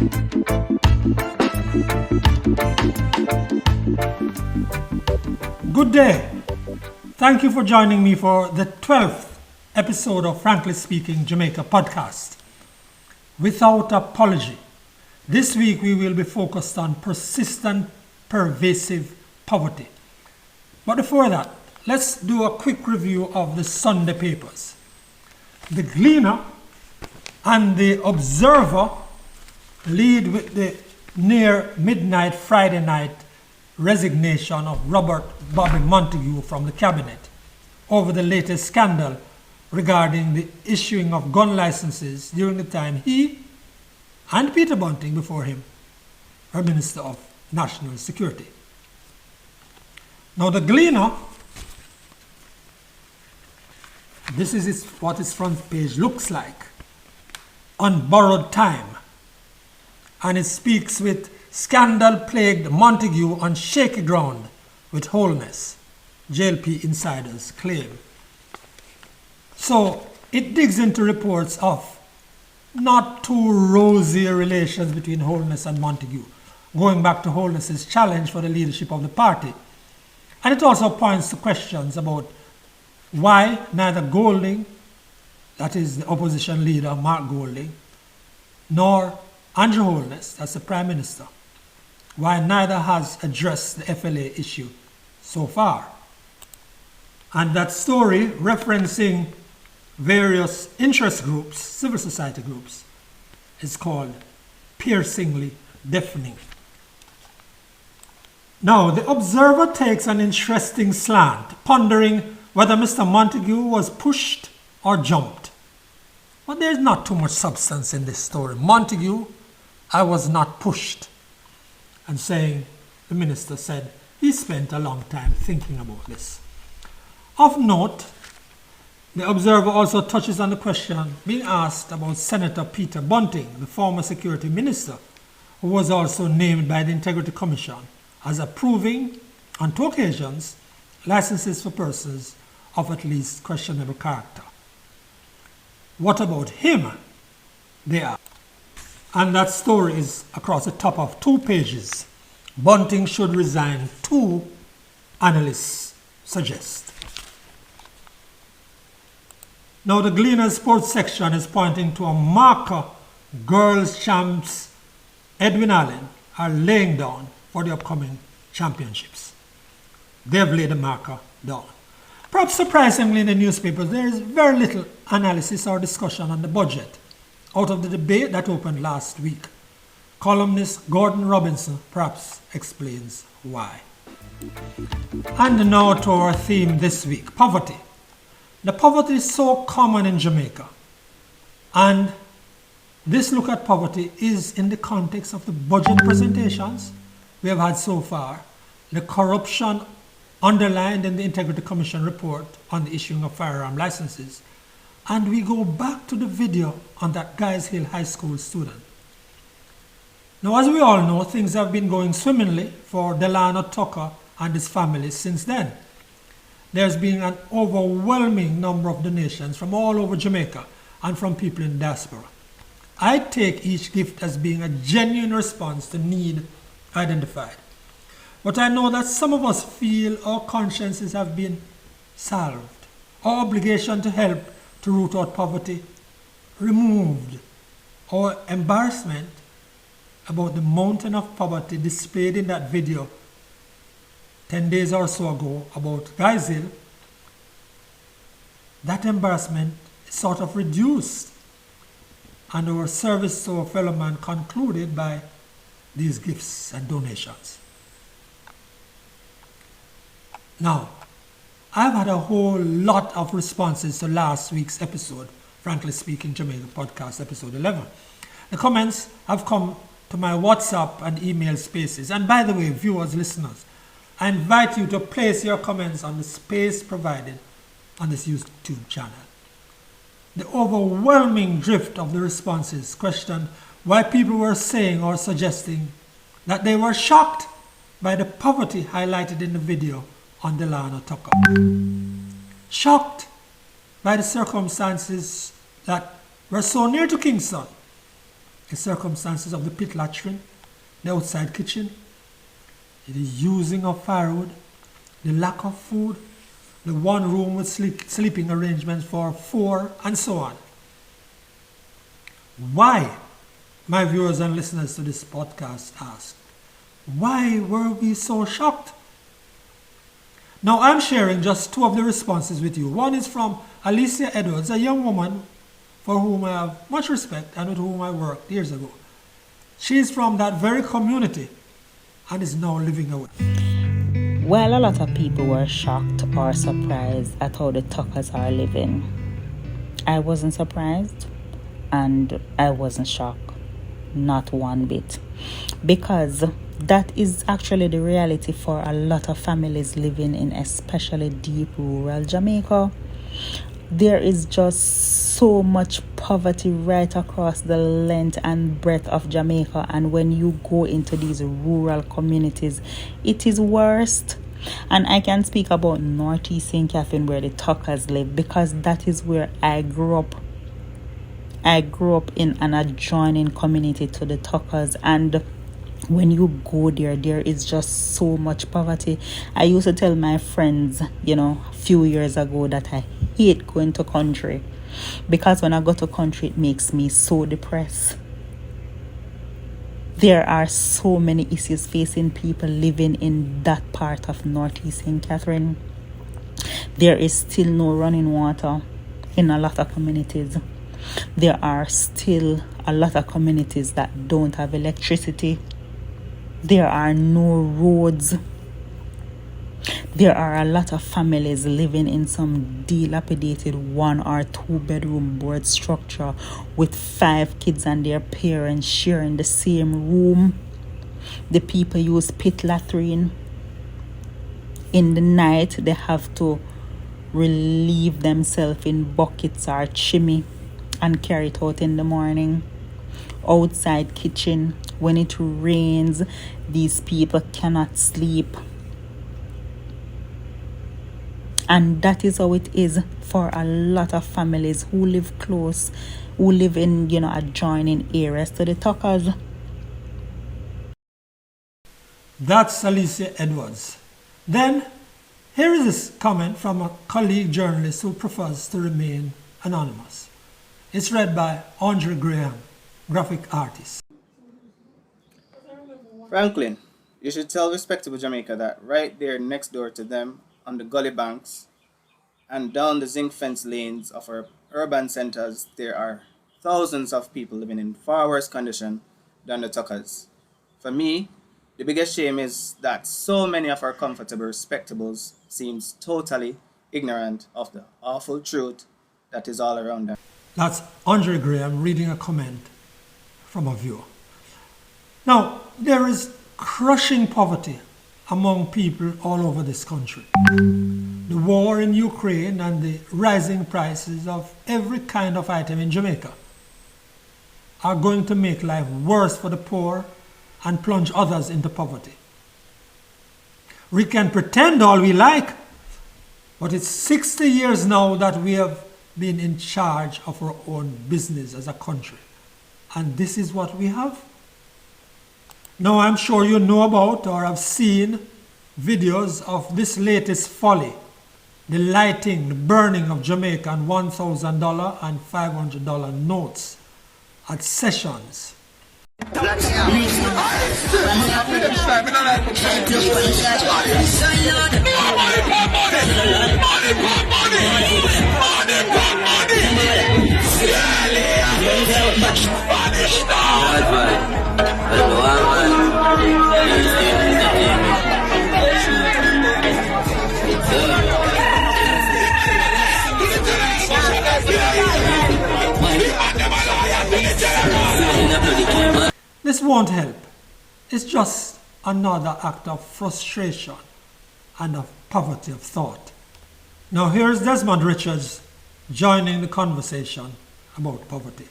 Good day. Thank you for joining me for the 12th episode of Frankly Speaking Jamaica podcast. Without apology, this week we will be focused on persistent, pervasive poverty. But before that, let's do a quick review of the Sunday papers. The Gleaner and the Observer lead with the near midnight Friday night resignation of Robert Bobby Montague from the cabinet over the latest scandal regarding the issuing of gun licenses during the time he and Peter Bunting before him were Minister of National Security. Now the Gleaner, this is what its front page looks like, on borrowed time, and it speaks with scandal-plagued Montague on shaky ground with wholeness, JLP insiders claim. So it digs into reports of not too rosy relations between Holness and Montague, going back to Holness's challenge for the leadership of the party. And it also points to questions about why neither Golding, that is the opposition leader Mark Golding, nor Andrew Holness, that's the Prime Minister, why neither has addressed the FLA issue so far. And that story, referencing various interest groups, civil society groups, is called Piercingly Deafening. Now, the Observer takes an interesting slant, pondering whether Mr. Montague was pushed or jumped. But there's not too much substance in this story. Montague, I was not pushed. And saying, the minister said, he spent a long time thinking about this. Of note, the Observer also touches on the question being asked about Senator Peter Bunting, the former security minister, who was also named by the Integrity Commission as approving, on two occasions, licenses for persons of at least questionable character. What about him? They are. And that story is across the top of 2 pages. Bunting should resign, 2 analysts suggest. Now the Gleaner's sports section is pointing to a marker girls champs Edwin Allen are laying down for the upcoming championships. They've laid a marker down. Perhaps surprisingly in the newspapers, there is very little analysis or discussion on the budget out of the debate that opened last week. Columnist Gordon Robinson perhaps explains why. And now to our theme this week, poverty. The poverty is so common in Jamaica, and this look at poverty is in the context of the budget presentations we have had so far, the corruption underlined in the Integrity Commission report on the issuing of firearm licenses, and we go back to the video on that Guys Hill High School student. Now, as we all know, things have been going swimmingly for Delano Tucker and his family since then. There's been an overwhelming number of donations from all over Jamaica and from people in the diaspora. I take each gift as being a genuine response to need identified. But I know that some of us feel our consciences have been salved, our obligation to help to root out poverty removed, our embarrassment about the mountain of poverty displayed in that video 10 days or so ago about Guys Hill, that embarrassment is sort of reduced, and our service to our fellow man concluded by these gifts and donations. Now, I've had a whole lot of responses to last week's episode, Frankly Speaking Jamaica podcast, episode 11. The comments have come to my WhatsApp and email spaces. And by the way, viewers, listeners, I invite you to place your comments on the space provided on this YouTube channel. The overwhelming drift of the responses questioned why people were saying or suggesting that they were shocked by the poverty highlighted in the video on Delano Tucker. Shocked by the circumstances that were so near to Kingston, the circumstances of the pit latrine, the outside kitchen, the using of firewood, the lack of food, the one room with sleeping arrangements for 4, and so on. Why, my viewers and listeners to this podcast ask, why were we so shocked? Now I'm sharing just 2 of the responses with you. One is from Alicia Edwards, a young woman for whom I have much respect and with whom I worked years ago. She is from that very community and is now living away. Well, a lot of people were shocked or surprised at how the Tuckers are living. I wasn't surprised and I wasn't shocked, not one bit, because that is actually the reality for a lot of families living in especially deep rural Jamaica. There is just so much poverty right across the length and breadth of Jamaica, and when you go into these rural communities, it is worst. And I can speak about Northeast St. Catherine where the Tuckers live, because that is where I grew up. I grew up in an adjoining community to the Tuckers, and when you go there, there is just so much poverty. I used to tell my friends, a few years ago that I hate going to country, because when I go to country, it makes me so depressed. There are so many issues facing people living in that part of Northeast St. Catherine. There is still no running water in a lot of communities. There are still a lot of communities that don't have electricity. There are no roads. There are a lot of families living in some dilapidated 1 or 2 bedroom board structure with 5 kids and their parents sharing the same room. The people use pit latrine. In the night, they have to relieve themselves in buckets or chimney and carry it out in the morning. Outside kitchen, when it rains, these people cannot sleep. And that is how it is for a lot of families who live close, who live in, adjoining areas to the Tuckers. That's Alicia Edwards. Then, here is this comment from a colleague journalist who prefers to remain anonymous. It's read by Andre Graham, graphic artist. Franklin, you should tell respectable Jamaica that right there next door to them, on the gully banks and down the zinc fence lanes of our urban centers, there are thousands of people living in far worse condition than the Tuckers. For me, the biggest shame is that so many of our comfortable respectables seems totally ignorant of the awful truth that is all around them. That's Andre Graham reading a comment from a viewer. Now, there is crushing poverty among people all over this country. The war in Ukraine and the rising prices of every kind of item in Jamaica are going to make life worse for the poor and plunge others into poverty. We can pretend all we like, but it's 60 years now that we have been in charge of our own business as a country. And this is what we have. Now I'm sure you know about or have seen videos of this latest folly, the lighting, the burning of Jamaican $1,000 and $500 notes at sessions. This won't help. It's just another act of frustration and of poverty of thought. Now here's Desmond Richards joining the conversation about poverty.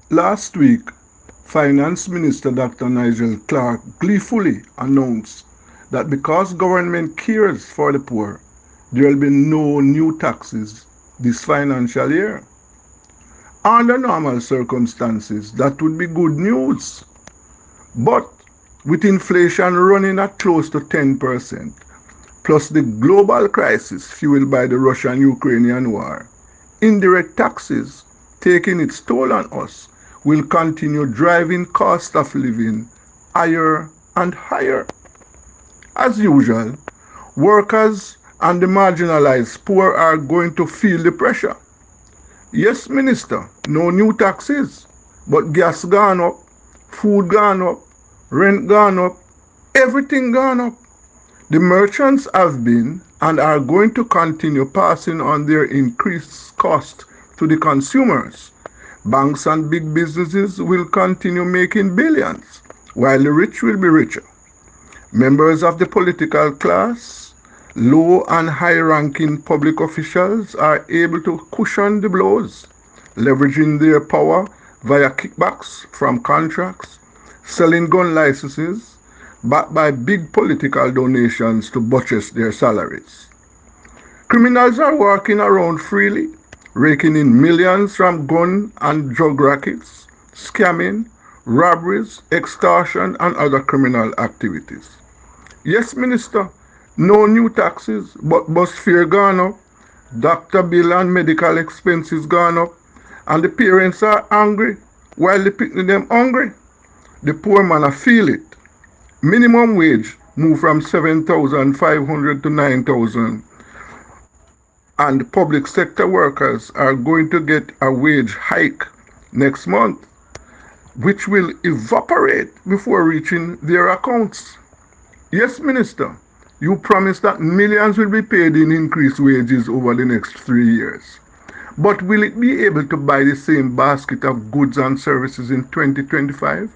Last week, Finance Minister Dr. Nigel Clark gleefully announced that because government cares for the poor, there will be no new taxes this financial year. Under normal circumstances, that would be good news. But with inflation running at close to 10%, plus the global crisis fueled by the Russian-Ukrainian war, indirect taxes taking its toll on us will continue driving cost of living higher and higher. As usual, workers and the marginalized poor are going to feel the pressure. Yes, Minister, no new taxes, but gas gone up, food gone up, rent gone up, everything gone up. The merchants have been and are going to continue passing on their increased cost to the consumers. Banks and big businesses will continue making billions, while the rich will be richer. Members of the political class, low and high-ranking public officials are able to cushion the blows, leveraging their power via kickbacks from contracts, selling gun licenses, backed by big political donations to buttress their salaries. Criminals are walking around freely, raking in millions from gun and drug rackets, scamming, robberies, extortion, and other criminal activities. Yes, Minister, no new taxes, but bus fare gone up, doctor bill and medical expenses gone up, and the parents are angry while the picnic them hungry. The poor man feel it. Minimum wage move from 7,500 to 9,000, and public sector workers are going to get a wage hike next month, which will evaporate before reaching their accounts. Yes, Minister, you promised that millions will be paid in increased wages over the next 3 years. But will it be able to buy the same basket of goods and services in 2025?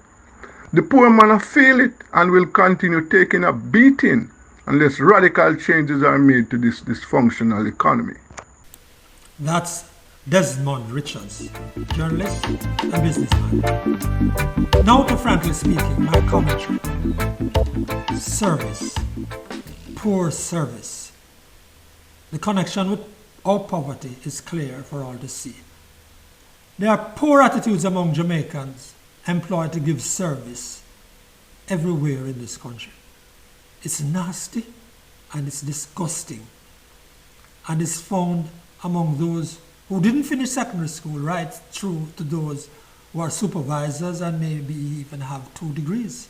The poor man feel it and will continue taking a beating unless radical changes are made to this dysfunctional economy. That's Desmond Richards, journalist and businessman. Now to frankly speaking, my commentary. Service. Poor service. The connection with our poverty is clear for all to see. There are poor attitudes among Jamaicans employed to give service everywhere in this country. It's nasty and it's disgusting, and it's found among those who didn't finish secondary school right through to those who are supervisors and maybe even have 2 degrees.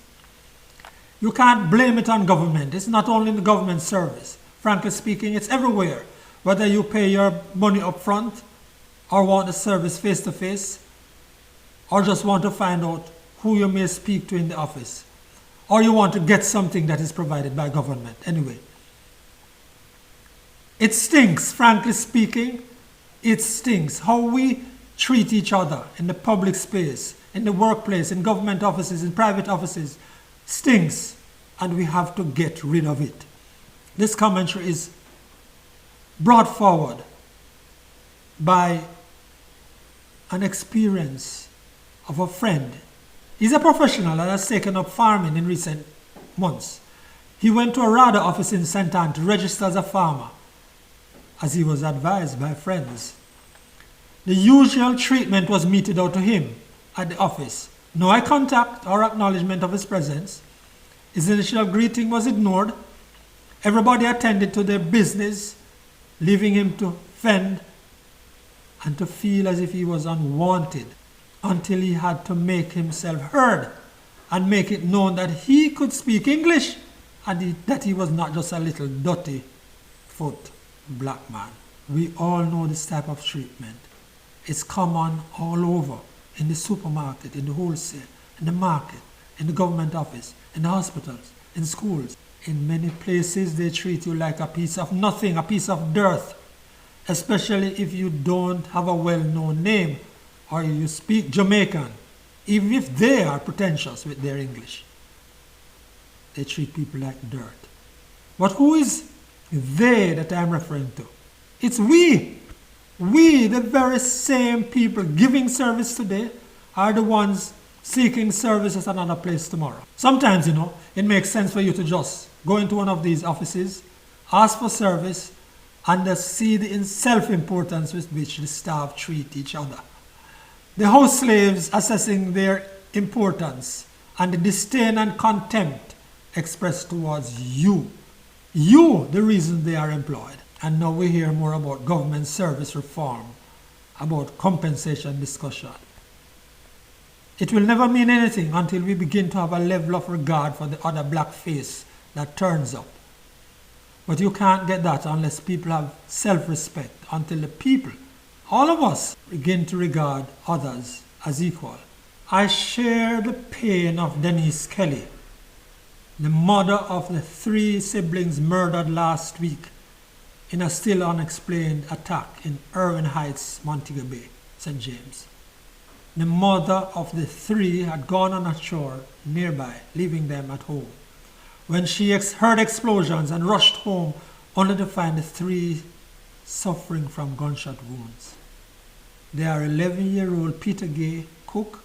You can't blame it on government. It's not only in the government service. Frankly speaking, it's everywhere. Whether you pay your money up front or want the service face to face, or just want to find out who you may speak to in the office, or you want to get something that is provided by government. Anyway, it stinks, frankly speaking. It stinks how we treat each other in the public space, in the workplace, in government offices, in private offices. Stinks, and we have to get rid of it. This commentary is brought forward by an experience of a friend. He's a professional that has taken up farming in recent months. He went to a RADA office in St. Ann to register as a farmer, as he was advised by friends. The usual treatment was meted out to him at the office. No eye contact or acknowledgement of his presence. His initial greeting was ignored. Everybody attended to their business, leaving him to fend and to feel as if he was unwanted, until he had to make himself heard and make it known that he could speak English and that he was not just a little dutty foot black man. We all know this type of treatment. It's common all over, in the supermarket, in the wholesale, in the market, in the government office, in the hospitals, in schools. In many places, they treat you like a piece of nothing, a piece of dirt, especially if you don't have a well-known name or you speak Jamaican, even if they are pretentious with their English. They treat people like dirt. But who is they that I'm referring to? It's we. We, the very same people giving service today, are the ones seeking services at another place tomorrow. Sometimes, it makes sense for you to just go into one of these offices, ask for service, and see the self-importance with which the staff treat each other. The house slaves assessing their importance and the disdain and contempt expressed towards you. You, the reason they are employed. And now we hear more about government service reform, about compensation discussion. It will never mean anything until we begin to have a level of regard for the other black face that turns up. But you can't get that unless people have self-respect, until the people, all of us, begin to regard others as equal. I share the pain of Denise Kelly, the mother of the 3 siblings murdered last week in a still unexplained attack in Irving Heights, Montague Bay, St. James. The mother of the 3 had gone on a shore nearby, leaving them at home, when she heard explosions and rushed home only to find the 3 suffering from gunshot wounds. They are 11-year-old Peter Gay Cook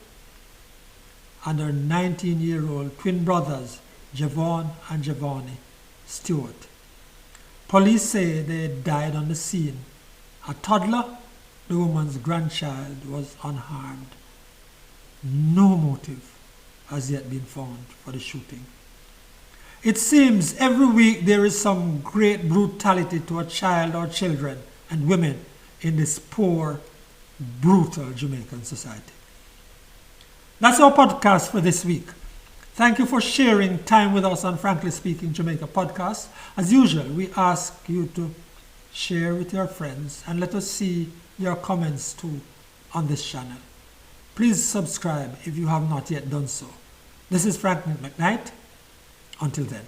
and her 19-year-old twin brothers Javon and Giovanni Stewart. Police say they died on the scene. A toddler, the woman's grandchild, was unharmed. No motive has yet been found for the shooting. It seems every week there is some great brutality to a child or children and women in this poor, brutal Jamaican society. That's our podcast for this week. Thank you for sharing time with us on Frankly Speaking Jamaica podcast. As usual, we ask you to share with your friends and let us see your comments too on this channel. Please subscribe if you have not yet done so. This is Franklin McKnight. Until then.